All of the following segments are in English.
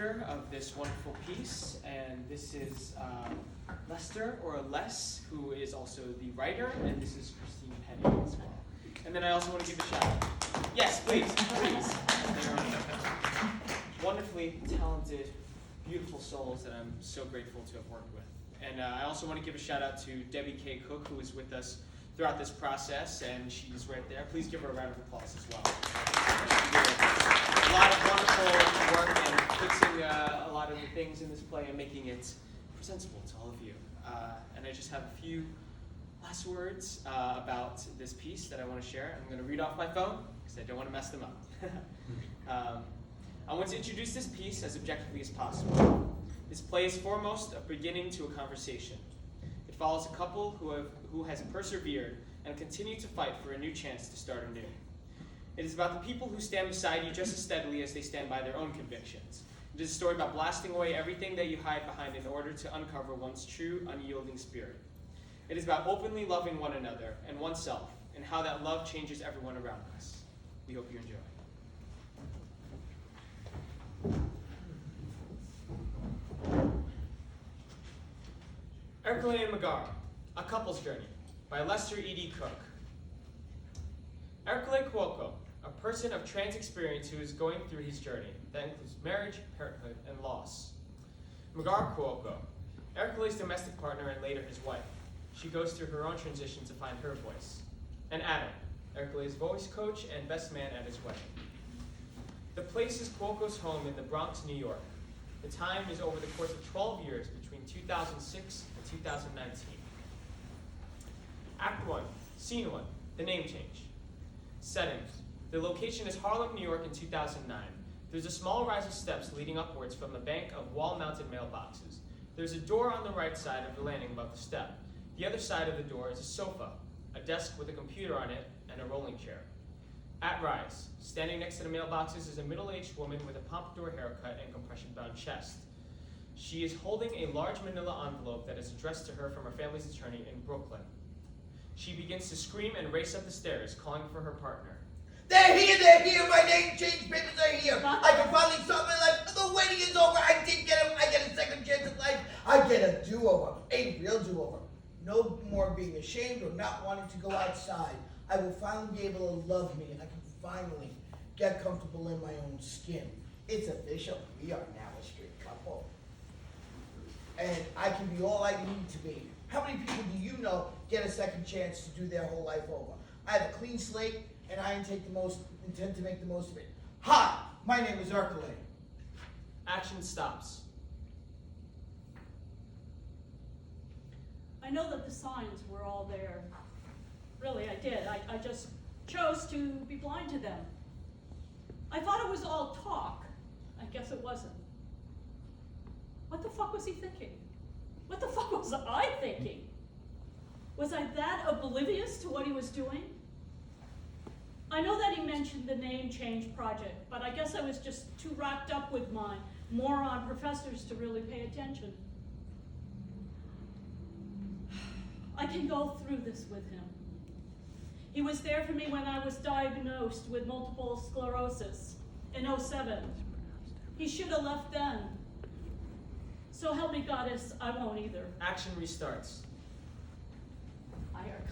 director of this wonderful piece, and this is Lester, or Les, who is also the writer, and this is Christine Penny as well. And then I also want to give a shout out. Yes, please. They're wonderfully talented, beautiful souls that I'm so grateful to have worked with. And I also want to give a shout out to Debbie K. Cook, who was with us throughout this process, and she's right there. Please give her a round of applause as well. A lot of wonderful work in fixing a lot of the things in this play and making it presentable to all of you. And I just have a few last words about this piece that I want to share. I'm going to read off my phone because I don't want to mess them up. I want to introduce this piece as objectively as possible. This play is foremost a beginning to a conversation. It follows a couple who has persevered and continued to fight for a new chance to start anew. It is about the people who stand beside you just as steadily as they stand by their own convictions. It is a story about blasting away everything that you hide behind in order to uncover one's true, unyielding spirit. It is about openly loving one another and oneself, and how that love changes everyone around us. We hope you enjoy. Ercole and Megar, A Couple's Journey, by Lester E.D. Cook. Ercole Cuoco, a person of trans experience who is going through his journey that includes marriage, parenthood, and loss. Megar Cuoco, Ercole's domestic partner and later his wife. She goes through her own transition to find her voice. And Adam, Ercole's voice coach and best man at his wedding. The place is Cuoco's home in the Bronx, New York. The time is over the course of 12 years between 2006 and 2019. Act 1, Scene 1, the name change. Setting, the location is Harlem, New York in 2009. There's a small rise of steps leading upwards from a bank of wall-mounted mailboxes. There's a door on the right side of the landing above the step. The other side of the door is a sofa, a desk with a computer on it, and a rolling chair. At rise, standing next to the mailboxes is a middle-aged woman with a pompadour haircut and compression-bound chest. She is holding a large manila envelope that is addressed to her from her family's attorney in Brooklyn. She begins to scream and race up the stairs, calling for her partner. They're here, my name change papers are here. I can finally start my life. The waiting is over. I get a second chance at life. I get a do-over, a real do-over. No more being ashamed or not wanting to go outside. I will finally be able to love me, and I can finally get comfortable in my own skin. It's official. We are now a straight couple. And I can be all I need to be. How many people do you know get a second chance to do their whole life over? I have a clean slate, and I intend to make the most of it. Hi, my name is Ercole. Action stops. I know that the signs were all there. Really, I did. I just chose to be blind to them. I thought it was all talk. I guess it wasn't. What the fuck was he thinking? What the fuck was I thinking? Was I that oblivious to what he was doing? I know that he mentioned the name change project, but I guess I was just too wrapped up with my moron professors to really pay attention. I can go through this with him. He was there for me when I was diagnosed with multiple sclerosis in '07. He should have left then. So help me goddess, I won't either. Action restarts. I are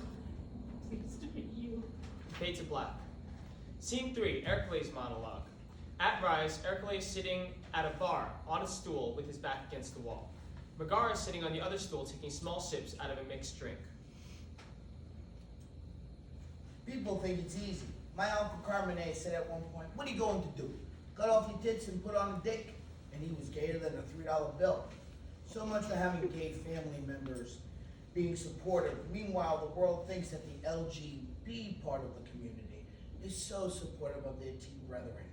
pleased to meet you. Fade to black. Scene 3, Ercole's monologue. At rise, Ercole is sitting at a bar on a stool with his back against the wall. Megar is sitting on the other stool taking small sips out of a mixed drink. People think it's easy. My Uncle Carmenet said at one point, what are you going to do? Cut off your tits and put on a dick? And he was gayer than a $3 bill. So much for having gay family members being supportive. Meanwhile, the world thinks that the LGB part of the community is so supportive of their teen brethren.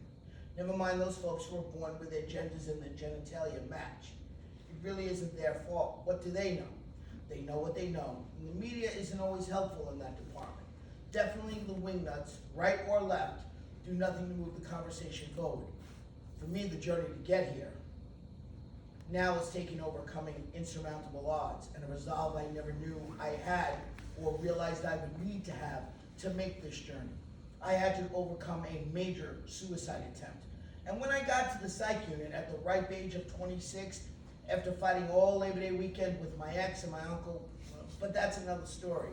Never mind those folks who are born with their genders and their genitalia match. It really isn't their fault. What do they know? They know what they know. And the media isn't always helpful in that department. Definitely the wingnuts, right or left, do nothing to move the conversation forward. For me, the journey to get here now is taking overcoming insurmountable odds and a resolve I never knew I had or realized I would need to have to make this journey. I had to overcome a major suicide attempt. And when I got to the psych unit at the ripe age of 26, after fighting all Labor Day weekend with my ex and my uncle, but that's another story.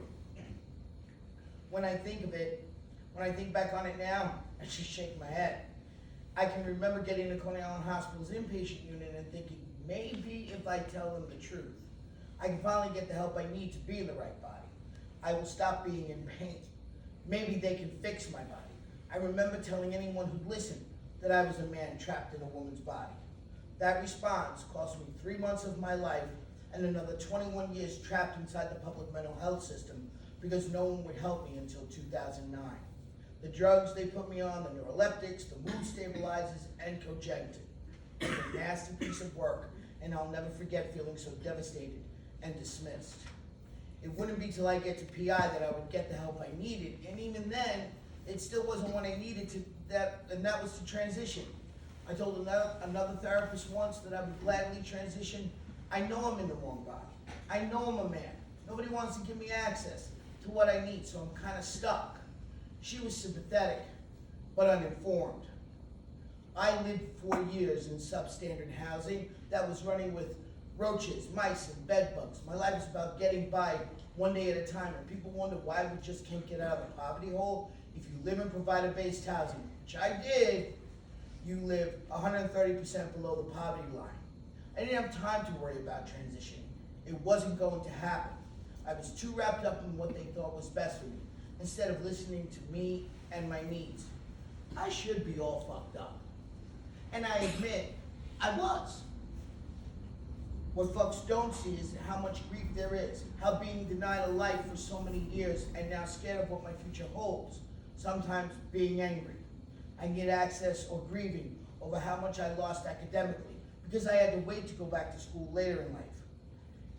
When I think of it, when I think back on it now, I just shake my head. I can remember getting to Coney Island Hospital's inpatient unit and thinking, maybe if I tell them the truth, I can finally get the help I need to be in the right body. I will stop being in pain. Maybe they can fix my body. I remember telling anyone who'd listen that I was a man trapped in a woman's body. That response cost me 3 months of my life and another 21 years trapped inside the public mental health system because no one would help me until 2009. The drugs they put me on, the neuroleptics, the mood stabilizers, and Cogentin. It was a nasty piece of work, and I'll never forget feeling so devastated and dismissed. It wouldn't be till I get to PI that I would get the help I needed, and even then, it still wasn't what I needed and that was to transition. I told another therapist once that I would gladly transition. I know I'm in the wrong body. I know I'm a man. Nobody wants to give me access to what I need, so I'm kind of stuck. She was sympathetic, but uninformed. I lived 4 years in substandard housing that was running with roaches, mice, and bed bugs. My life was about getting by one day at a time, and people wonder why we just can't get out of the poverty hole. If you live in provider-based housing, which I did, you live 130% below the poverty line. I didn't have time to worry about transitioning. It wasn't going to happen. I was too wrapped up in what they thought was best for me, instead of listening to me and my needs. I should be all fucked up. And I admit, I was. What folks don't see is how much grief there is, how being denied a life for so many years and now scared of what my future holds, sometimes being angry. I get access or grieving over how much I lost academically because I had to wait to go back to school later in life.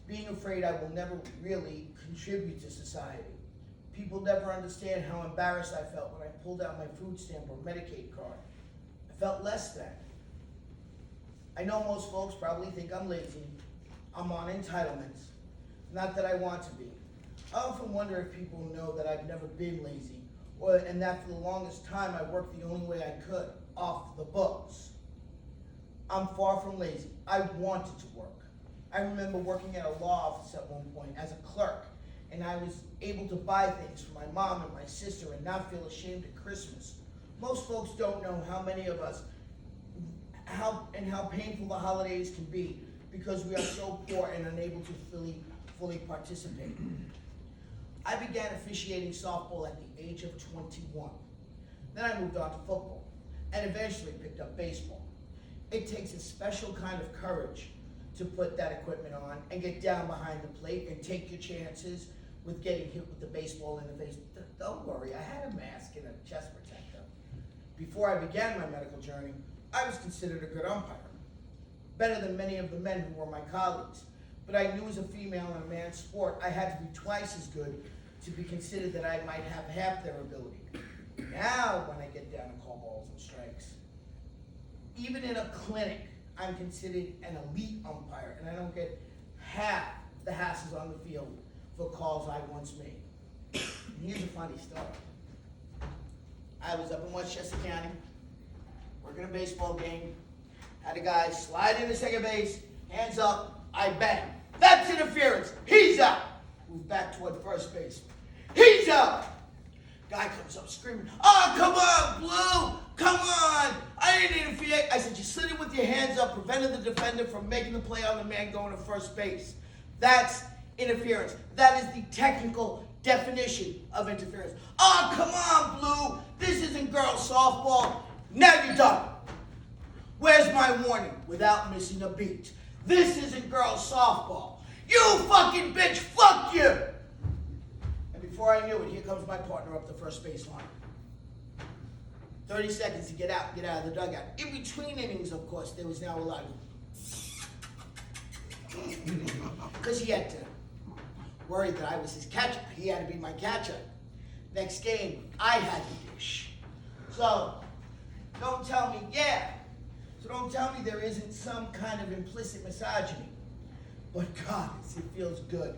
Being afraid I will never really contribute to society. People never understand how embarrassed I felt when I pulled out my food stamp or Medicaid card. I felt less than. I know most folks probably think I'm lazy. I'm on entitlements. Not that I want to be. I often wonder if people know that I've never been lazy, and that for the longest time I worked the only way I could, off the books. I'm far from lazy. I wanted to work. I remember working at a law office at one point as a clerk, and I was able to buy things for my mom and my sister and not feel ashamed at Christmas. Most folks don't know how many of us, how painful the holidays can be because we are so poor and unable to fully participate. I began officiating softball at the age of 21. Then I moved on to football and eventually picked up baseball. It takes a special kind of courage to put that equipment on and get down behind the plate and take your chances with getting hit with the baseball in the face. Don't worry, I had a mask and a chest protector. Before I began my medical journey, I was considered a good umpire. Better than many of the men who were my colleagues. But I knew as a female in a man's sport, I had to be twice as good to be considered that I might have half their ability. Now, when I get down to call balls and strikes, even in a clinic, I'm considered an elite umpire, and I don't get half the hassles on the field for calls I once made. And here's a funny story. I was up in Westchester County, working a baseball game, had a guy slide into second base, hands up, I bang. That's interference. He's out. Move back toward first base. He's out. Guy comes up screaming, "Oh, come on, Blue! Come on! I didn't interfere." I said, "You slid it with your hands up, prevented the defender from making the play on the man going to first base. That's interference. That is the technical definition of interference." "Oh, come on, Blue! This isn't girls softball. Now you're done. Where's my warning?" Without missing a beat. "This isn't girls softball. You fucking bitch, fuck you!" And before I knew it, here comes my partner up the first base line. 30 seconds to get out of the dugout. In between innings, of course, there was now a lot of... Because he had to worry that I was his catcher. He had to be my catcher. Next game, I had to dish. So, don't tell me there isn't some kind of implicit misogyny. But God, it feels good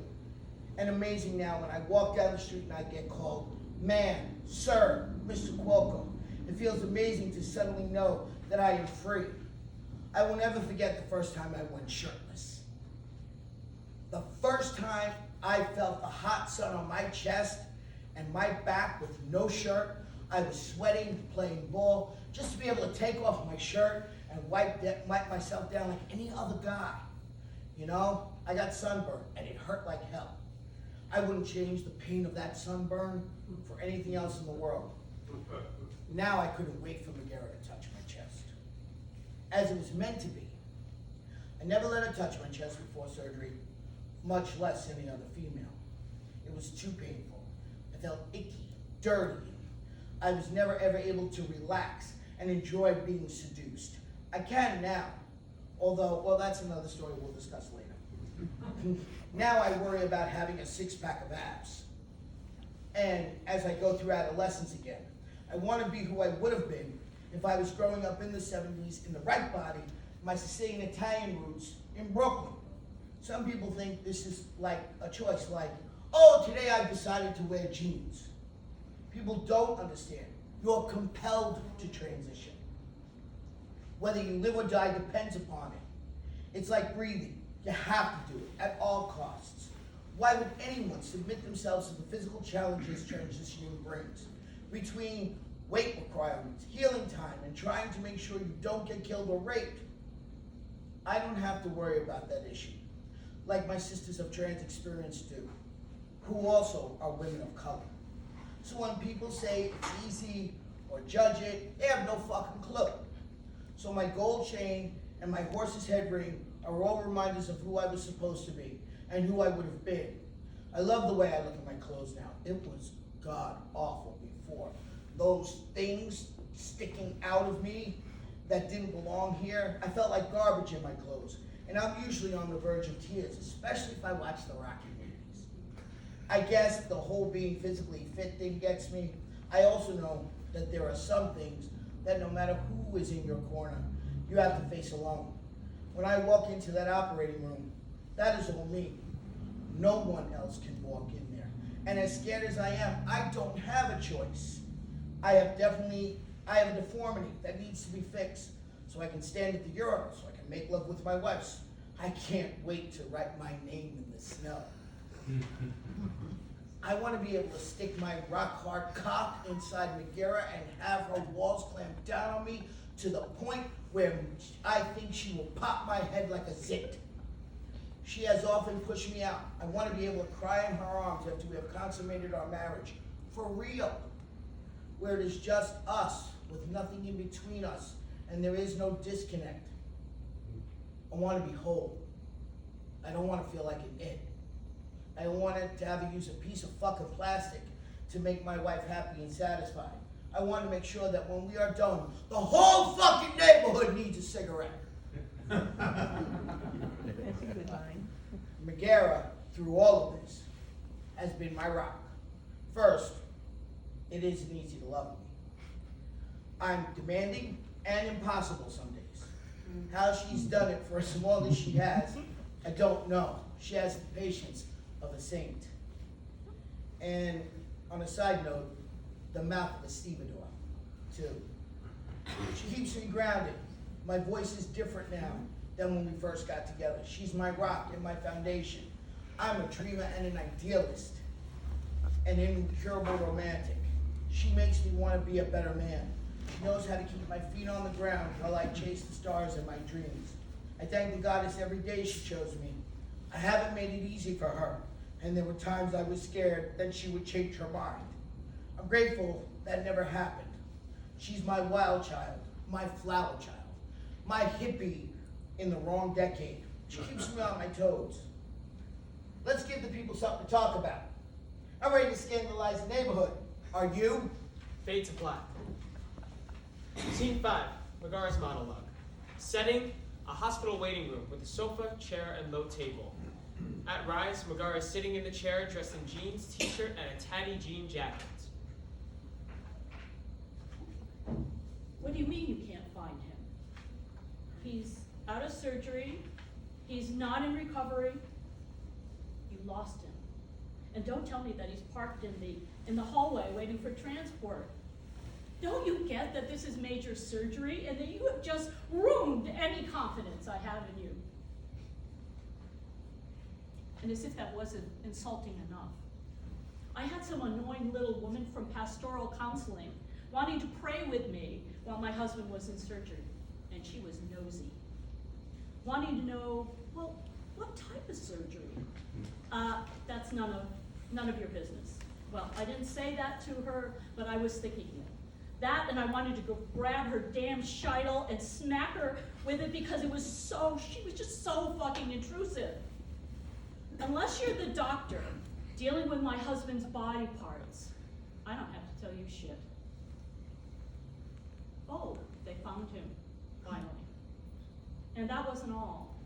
and amazing now when I walk down the street and I get called man, sir, Mr. Cuoco. It feels amazing to suddenly know that I am free. I will never forget the first time I went shirtless. The first time I felt the hot sun on my chest and my back with no shirt. I was sweating, playing ball, just to be able to take off my shirt and wipe myself down like any other guy. You know, I got sunburned and it hurt like hell. I wouldn't change the pain of that sunburn for anything else in the world. Now I couldn't wait for Megara to touch my chest, as it was meant to be. I never let her touch my chest before surgery, much less any other female. It was too painful. I felt icky, dirty. I was never ever able to relax and enjoy being seduced. I can now, although, well, that's another story we'll discuss later. Now I worry about having a six-pack of abs. And as I go through adolescence again, I want to be who I would have been if I was growing up in the 70s in the right body, my Sicilian Italian roots in Brooklyn. Some people think this is like a choice, like, oh, today I've decided to wear jeans. People don't understand. You're compelled to transition. Whether you live or die depends upon it. It's like breathing. You have to do it at all costs. Why would anyone submit themselves to the physical challenges transitioning brings? Between weight requirements, healing time, and trying to make sure you don't get killed or raped, I don't have to worry about that issue, like my sisters of trans experience do, who also are women of color. So when people say it's easy or judge it, they have no fucking clue. So my gold chain and my horse's head ring are all reminders of who I was supposed to be and who I would have been. I love the way I look at my clothes now. It was god awful before. Those things sticking out of me that didn't belong here, I felt like garbage in my clothes. And I'm usually on the verge of tears, especially if I watch the Rocky movies. I guess the whole being physically fit thing gets me. I also know that there are some things that no matter who is in your corner, you have to face alone. When I walk into that operating room, that is all me. No one else can walk in there. And as scared as I am, I don't have a choice. I have a deformity that needs to be fixed so I can stand at the urinal, so I can make love with my wife. I can't wait to write my name in the snow. I want to be able to stick my rock-hard cock inside Megara and have her walls clamp down on me to the point where I think she will pop my head like a zit. She has often pushed me out. I want to be able to cry in her arms after we have consummated our marriage. For real. Where it is just us, with nothing in between us, and there is no disconnect. I want to be whole. I don't want to feel like an it. I don't want to have to use a piece of fucking plastic to make my wife happy and satisfied. I want to make sure that when we are done, the whole fucking neighborhood needs a cigarette. That's a good line. Megara, through all of this, has been my rock. First, it isn't easy to love me. I'm demanding and impossible some days. How she's done it for as long as she has, I don't know. She has the patience of a saint. And on a side note, the mouth of a stevedore, too. She keeps me grounded. My voice is different now than when we first got together. She's my rock and my foundation. I'm a dreamer and an idealist, an incurable romantic. She makes me want to be a better man. She knows how to keep my feet on the ground while I chase the stars in my dreams. I thank the goddess every day she chose me. I haven't made it easy for her, and there were times I was scared that she would change her mind. I'm grateful that never happened. She's my wild child, my flower child, my hippie in the wrong decade. She keeps me on my toes. Let's give the people something to talk about. I'm ready to scandalize the neighborhood. Are you? Fade to black. Scene 5, Megara's monologue. Setting, a hospital waiting room with a sofa, chair, and low table. At Rise, Megara is sitting in the chair dressed in jeans, t-shirt, and a tatty jean jacket. What do you mean you can't find him? He's out of surgery. He's not in recovery. You lost him. And don't tell me that he's parked in the hallway waiting for transport. Don't you get that this is major surgery and that you have just ruined any confidence I have in you? And as if that wasn't insulting enough, I had some annoying little woman from pastoral counseling wanting to pray with me while my husband was in surgery, and she was nosy. Wanting to know, well, what type of surgery? That's none of your business. Well, I didn't say that to her, but I was thinking it. That, and I wanted to go grab her damn shidle and smack her with it because she was just so fucking intrusive. Unless you're the doctor dealing with my husband's body parts, I don't have to tell you shit. Oh, they found him, finally. And that wasn't all.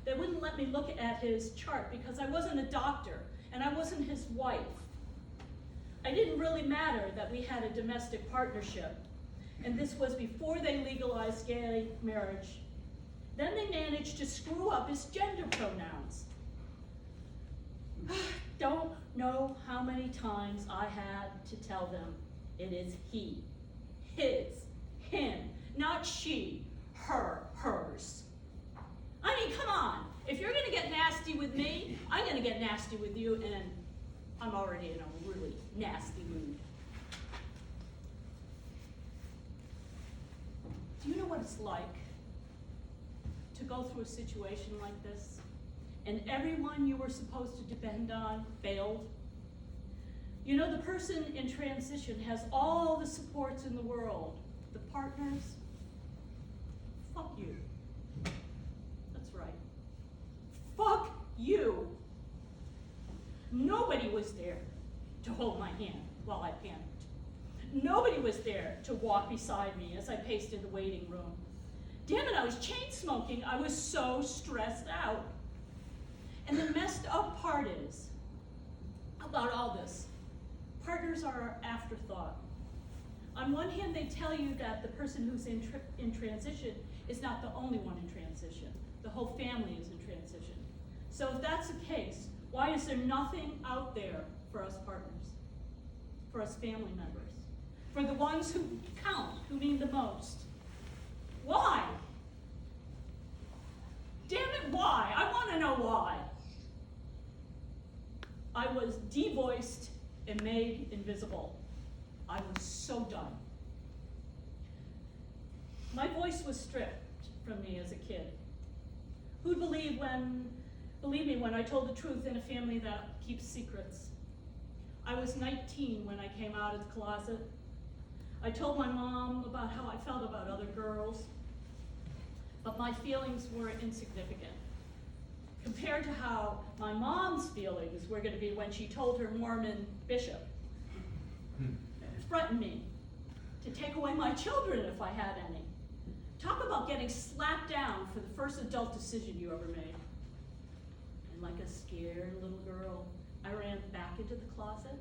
They wouldn't let me look at his chart because I wasn't a doctor and I wasn't his wife. It didn't really matter that we had a domestic partnership, and this was before they legalized gay marriage. Then they managed to screw up his gender pronouns. Don't know how many times I had to tell them it is he, his, him, not she, her, hers. I mean, come on. If you're gonna get nasty with me, I'm gonna get nasty with you, and I'm already in a really nasty mood. Do you know what it's like to go through a situation like this, and everyone you were supposed to depend on failed? You know, the person in transition has all the supports in the world. The partners, fuck you. That's right. Fuck you. Nobody was there to hold my hand while I panicked. Nobody was there to walk beside me as I paced in the waiting room. Damn it, I was chain smoking. I was so stressed out. And the messed up part is, about all this, partners are an afterthought. On one hand, they tell you that the person who's in transition is not the only one in transition. The whole family is in transition. So if that's the case, why is there nothing out there for us partners, for us family members, for the ones who count, who mean the most? Why? Damn it, why? I want to know why. I was devoiced and made invisible. I was so done. My voice was stripped from me as a kid. Who'd believe me when I told the truth in a family that keeps secrets? I was 19 when I came out of the closet. I told my mom about how I felt about other girls, but my feelings were insignificant compared to how my mom's feelings were going to be when she told her Mormon bishop, threatened me to take away my children if I had any. Talk about getting slapped down for the first adult decision you ever made. And like a scared little girl, I ran back into the closet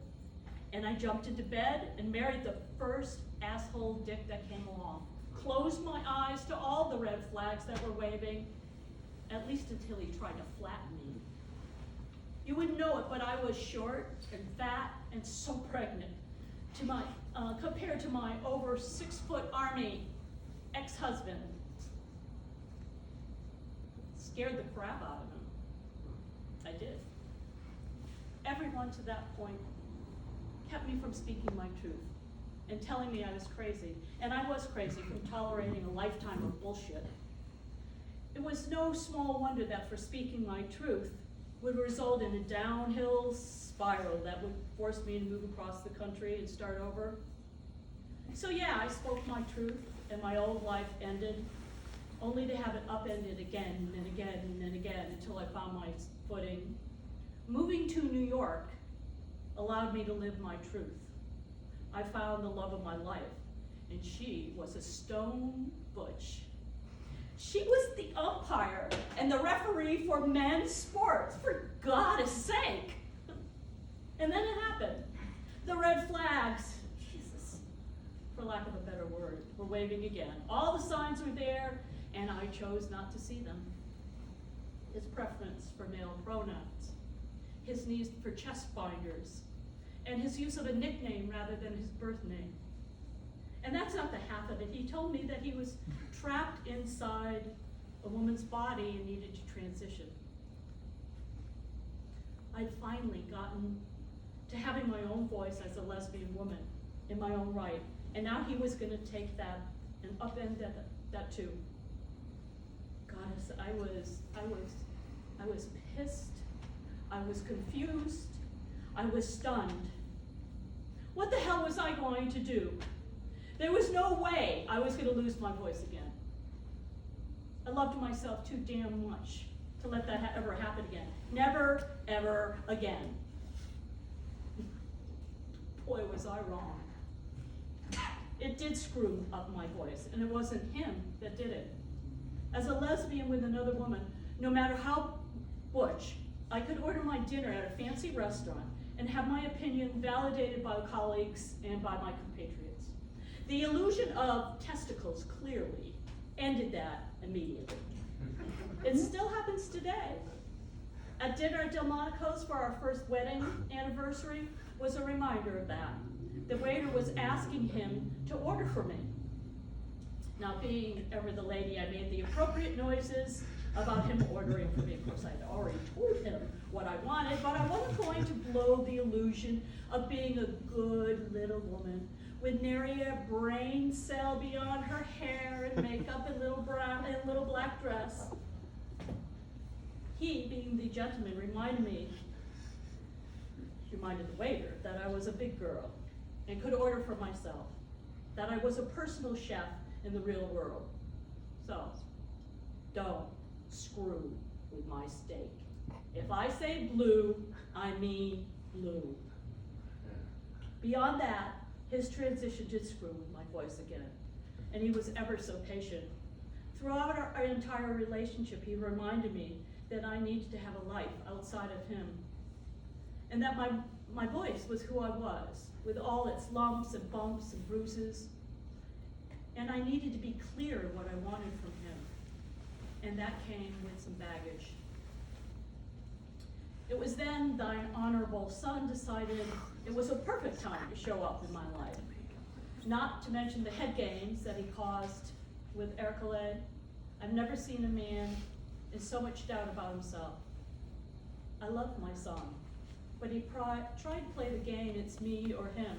and I jumped into bed and married the first asshole dick that came along. Closed my eyes to all the red flags that were waving, at least until he tried to flatten me. You wouldn't know it, but I was short and fat and so pregnant compared to my over 6-foot Army ex-husband. Scared the crap out of him. I did. Everyone to that point kept me from speaking my truth and telling me I was crazy. And I was crazy from tolerating a lifetime of bullshit. It was no small wonder that for speaking my truth would result in a downhill spiral that would force me to move across the country and start over. So yeah, I spoke my truth and my old life ended, only to have it upended again and again and again until I found my footing. Moving to New York allowed me to live my truth. I found the love of my life, and she was a stone butch. She was the umpire and the referee for men's sports, for God's sake. And then it happened. The red flags, Jesus, for lack of a better word, were waving again. All the signs were there, and I chose not to see them. His preference for male pronouns, his need for chest binders, and his use of a nickname rather than his birth name. And that's not the half of it. He told me that he was trapped inside a woman's body and needed to transition. I'd finally gotten to having my own voice as a lesbian woman in my own right. And now he was gonna take that and upend that too. Goddess, I was pissed, I was confused, I was stunned. What the hell was I going to do? There was no way I was gonna lose my voice again. I loved myself too damn much to let that ever happen again. Never, ever again. Boy, was I wrong. It did screw up my voice, and it wasn't him that did it. As a lesbian with another woman, no matter how butch, I could order my dinner at a fancy restaurant and have my opinion validated by colleagues and by my compatriots. The illusion of testicles clearly ended that immediately. It still happens today. At dinner at Delmonico's for our first wedding anniversary was a reminder of that. The waiter was asking him to order for me. Now, being ever the lady, I made the appropriate noises about him ordering for me. Of course, I'd already told him what I wanted, but I wasn't going to blow the illusion of being a good little woman with nary a brain cell beyond her hair and makeup and little black dress. He, being the gentleman, reminded the waiter that I was a big girl and could order for myself, that I was a personal chef in the real world. So, don't screw with my steak. If I say blue, I mean blue. Beyond that, his transition did screw with my voice again, and he was ever so patient. Throughout our entire relationship, he reminded me that I needed to have a life outside of him, and that my voice was who I was, with all its lumps and bumps and bruises, and I needed to be clear in what I wanted from him, and that came with some baggage. It was then thine honorable son decided it was a perfect time to show up in my life, not to mention the head games that he caused with Ercole. I've never seen a man in so much doubt about himself. I loved my son, but he tried to play the game, it's me or him,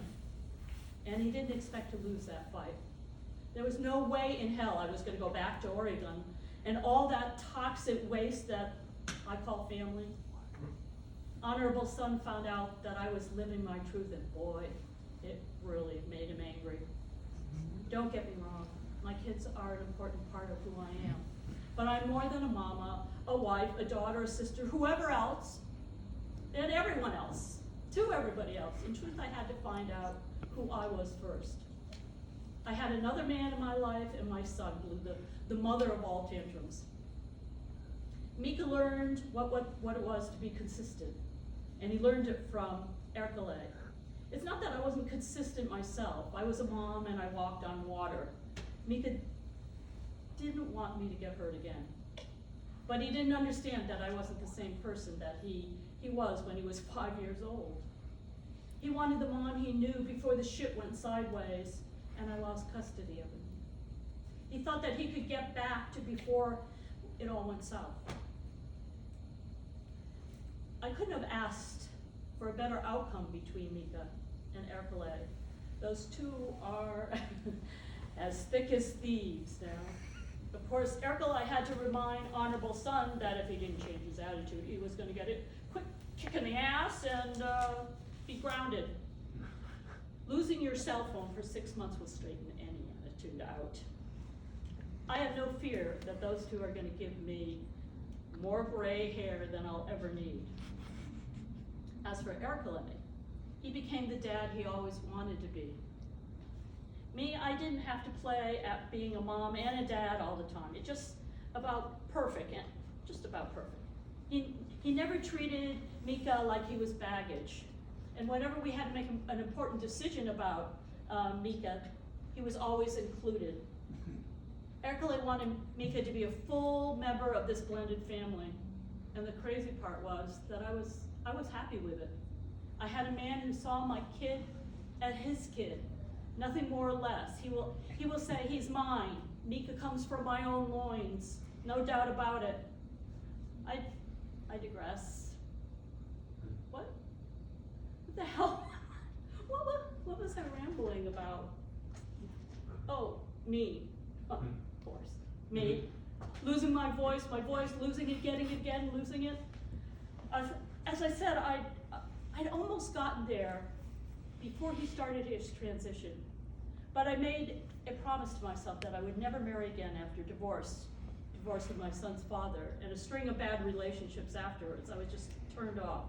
and he didn't expect to lose that fight. There was no way in hell I was gonna go back to Oregon and all that toxic waste that I call family. Honorable son found out that I was living my truth, and boy, it really made him angry. Don't get me wrong, my kids are an important part of who I am. But I'm more than a mama, a wife, a daughter, a sister, whoever else, and everyone else, to everybody else. In truth, I had to find out who I was first. I had another man in my life, and my son, Blue, the mother of all tantrums. Mika learned what it was to be consistent, and he learned it from Ercole. It's not that I wasn't consistent myself. I was a mom and I walked on water. Mika didn't want me to get hurt again. But he didn't understand that I wasn't the same person that he was when he was 5 years old. He wanted the mom he knew before the shit went sideways and I lost custody of him. He thought that he could get back to before it all went south. I couldn't have asked for a better outcome between Mika and Ercole. Those two are as thick as thieves now. Of course, Ercole had to remind honorable son that if he didn't change his attitude, he was gonna get a quick kick in the ass and be grounded. Losing your cell phone for 6 months will straighten any attitude out. I have no fear that those two are gonna give me more gray hair than I'll ever need. As for Ercole, he became the dad he always wanted to be. Me, I didn't have to play at being a mom and a dad all the time. It's just about perfect, and just about perfect. He never treated Mika like he was baggage. And whenever we had to make an important decision about Mika, he was always included. Ercole wanted Mika to be a full member of this blended family. And the crazy part was that I was happy with it. I had a man who saw my kid as his kid, Nothing more or less. He will say, he's mine. Mika comes from my own loins. No doubt about it. I digress. What the hell? What was I rambling about? Oh, me. Of course. Me. Losing my voice, losing it, getting it again, losing it. As I said, I'd almost gotten there before he started his transition. But I made a promise to myself that I would never marry again after divorcing my son's father, and a string of bad relationships afterwards. I was just turned off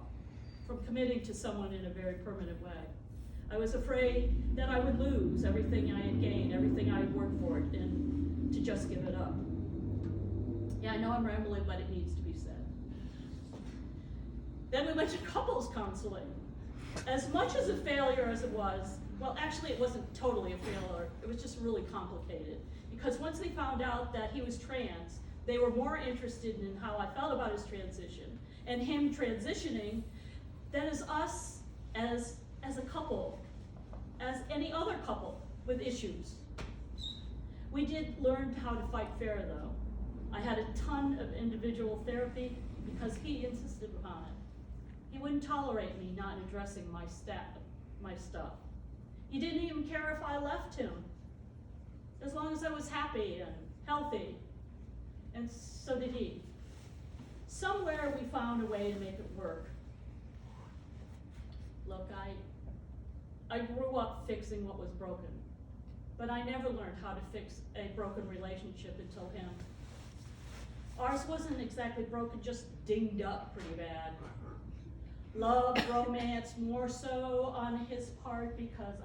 from committing to someone in a very permanent way. I was afraid that I would lose everything I had gained, everything I had worked for, and to just give it up. Yeah, I know I'm rambling, but it needs to be said. Then we went to couples counseling. As much as a failure as it was, well, actually it wasn't totally a failure, it was just really complicated. Because once they found out that he was trans, they were more interested in how I felt about his transition and him transitioning than as us as a couple, as any other couple with issues. We did learn how to fight fair though. I had a ton of individual therapy because he insisted upon it. He wouldn't tolerate me not addressing my stuff. He didn't even care if I left him, as long as I was happy and healthy. And so did he. Somewhere we found a way to make it work. Look, I grew up fixing what was broken, but I never learned how to fix a broken relationship until him. Ours wasn't exactly broken, just dinged up pretty bad. Love, romance, more so on his part because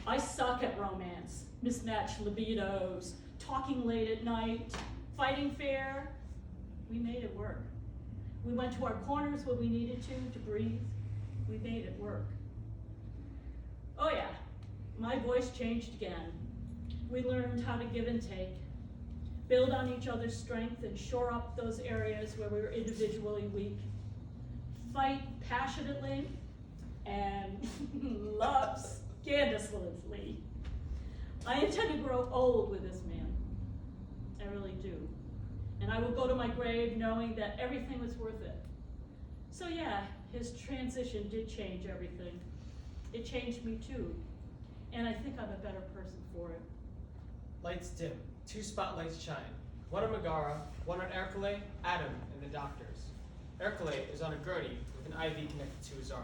I suck at romance. Mismatched libidos, talking late at night, fighting fair. We made it work. We went to our corners when we needed to breathe. We made it work. Oh yeah, my voice changed again. We learned how to give and take, build on each other's strength and shore up those areas where we were individually weak. Fight passionately and love scandalously. I intend to grow old with this man. I really do. And I will go to my grave knowing that everything was worth it. So yeah, his transition did change everything. It changed me too. And I think I'm a better person for it. Lights dim. 2 spotlights shine. One on Megara, one on Ercole, Adam, and the doctors. Ercole is on a gurney with an IV connected to his arm.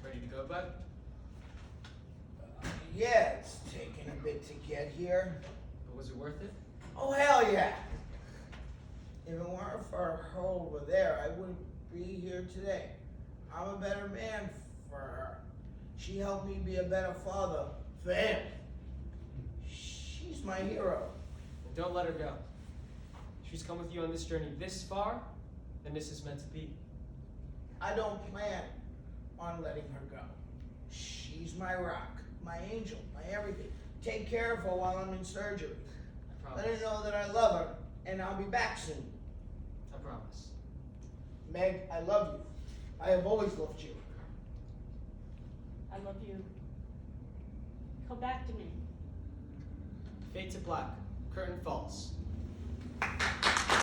Ready to go, bud? Yeah, it's taken a bit to get here. But was it worth it? Oh, hell yeah. If it weren't for her over there, I wouldn't be here today. I'm a better man for her. She helped me be a better father for him. She's my hero. And don't let her go. She's come with you on this journey this far, and this is meant to be. I don't plan on letting her go. She's my rock, my angel, my everything. Take care of her while I'm in surgery. I Let promise. her know that I love her, and I'll be back soon. I promise. Meg, I love you. I have always loved you. I love you. Come back to me. Fade to black. Curtain falls.